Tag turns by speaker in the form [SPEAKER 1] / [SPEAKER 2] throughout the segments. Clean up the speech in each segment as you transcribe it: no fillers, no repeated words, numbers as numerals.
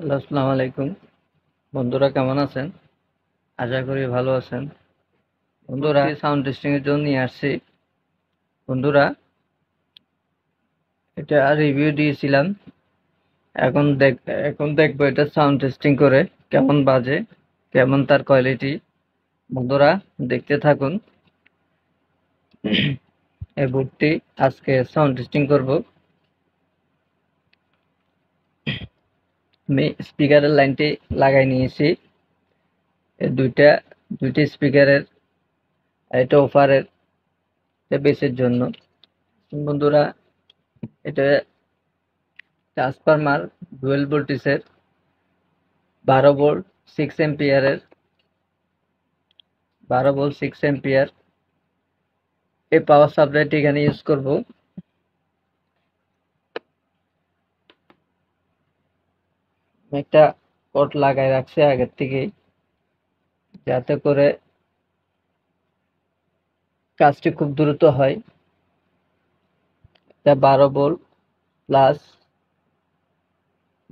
[SPEAKER 1] Hello, আসসালামু আলাইকুম। বন্ধুরা কেমন আছেন? আশা করি ভালো আছেন। বন্ধুরা সাউন্ড টেস্টিং এর জন্য নিয়ে আসছি। বন্ধুরা এটা রিভিউ দিয়েছিলাম। এখন এখন দেখবো এটা সাউন্ড টেস্টিং করে কেমন বাজে, কেমন তার কোয়ালিটি। বন্ধুরা দেখতে থাকুন। এই বোর্ডটি আজকে সাউন্ড টেস্টিং করব। আমি স্পিকারের লাইনটি লাগাই নিয়েছি। এই দুইটি স্পিকারের, এটা অফারের বেসের জন্য। বন্ধুরা এটা ট্রান্সফরমার ডুয়েল ভোল্টেজের 12 ভোল্ট 6 এম্পিয়ারের 12 ভোল্ট 6 এম্পিয়ার এই পাওয়ার সাপ্লাইটি এখানে ইউজ করব। একটা পট লাগাই রাখছি আগের থেকে, যাতে করে কাজটি খুব দ্রুত হয়। এটা 12 ভোল্ট প্লাস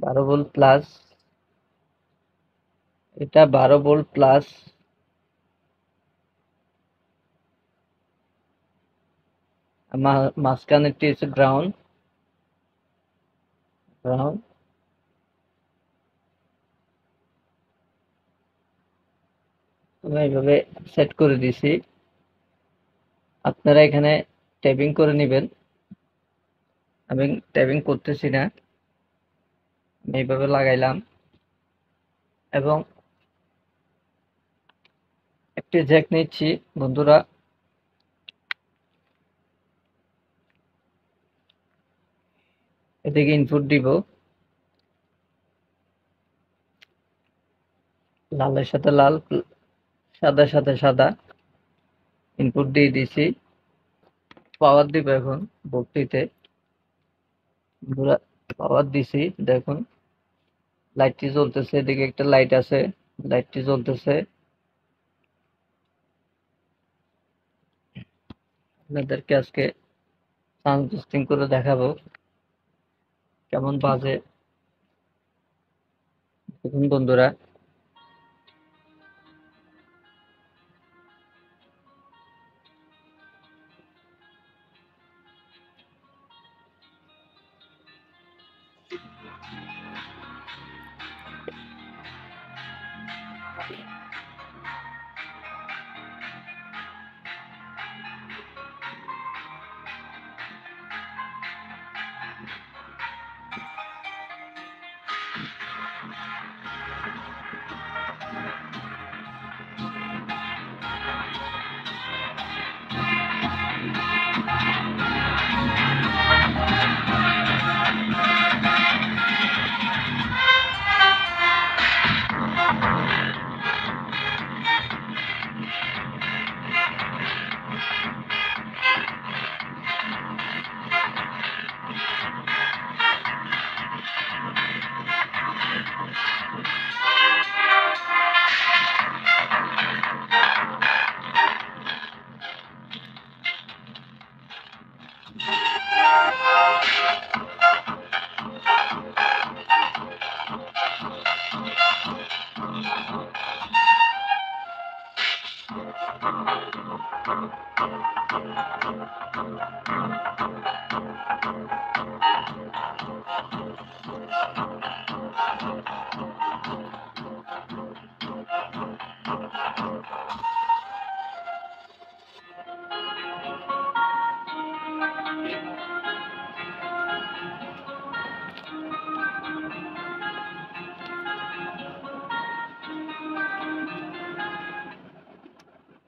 [SPEAKER 1] 12 ভোল্ট প্লাস এটা 12 ভোল্ট প্লাস মাঝখানেরটি হচ্ছে গ্রাউন্ড। গ্রাউন্ড আমি এইভাবে সেট করে দিছি। আপনারা এখানে ট্যাপিং করে নেবেন। আমি ট্যাপিং করতেছি না, আমি এইভাবে লাগাইলাম এবং একটি জ্যাক নিচ্ছি। বন্ধুরা এদিকে ইনপুট দিব, লালের সাথে লাল, সাদার সাথে সাদা ইনপুট দিয়ে দিছি। পাওয়ার দিব এখন বোর্ডটিতে। বন্ধুরা পাওয়ার দিছি, দেখুন লাইটটি জ্বলতেছে। এদিকে একটা লাইট আছে, লাইটটি জ্বলতেছে। আপনাদেরকে আজকে সাউন্ড টেস্টিং করে দেখাবো কেমন বাজে। দেখুন বন্ধুরা,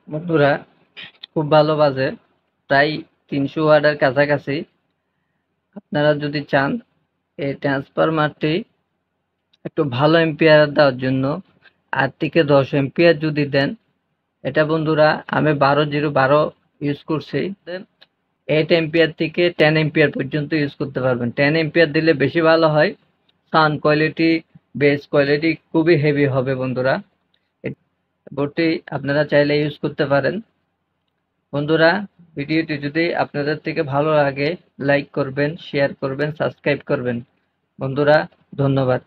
[SPEAKER 1] বন্ধুরা খুব ভালো বাজে, প্রায় 300 ওয়াটের কাছাকাছি। আপনারা যদি চান এই ট্রান্সফরমারটি একটু ভালো এম্পিয়ার দেওয়ার জন্য 8 থেকে 10 এম্পিয়ার যদি দেন, এটা বন্ধুরা আমি 12 ইউজ করছি। 8 এম্পিয়ার থেকে 10 এম্পিয়ার পর্যন্ত ইউজ করতে পারবেন। 10 এম্পিয়ার দিলে বেশি ভালো হয়। সাউন্ড কোয়ালিটি, বেস কোয়ালিটি খুবই হেভি হবে বন্ধুরা। বোর্ডটি আপনারা চাইলে ইউজ করতে পারেন। বন্ধুরা ভিডিওটি যদি আপনাদের থেকে ভালো লাগে, লাইক করবেন, শেয়ার করবেন, সাবস্ক্রাইব করবেন। বন্ধুরা ধন্যবাদ।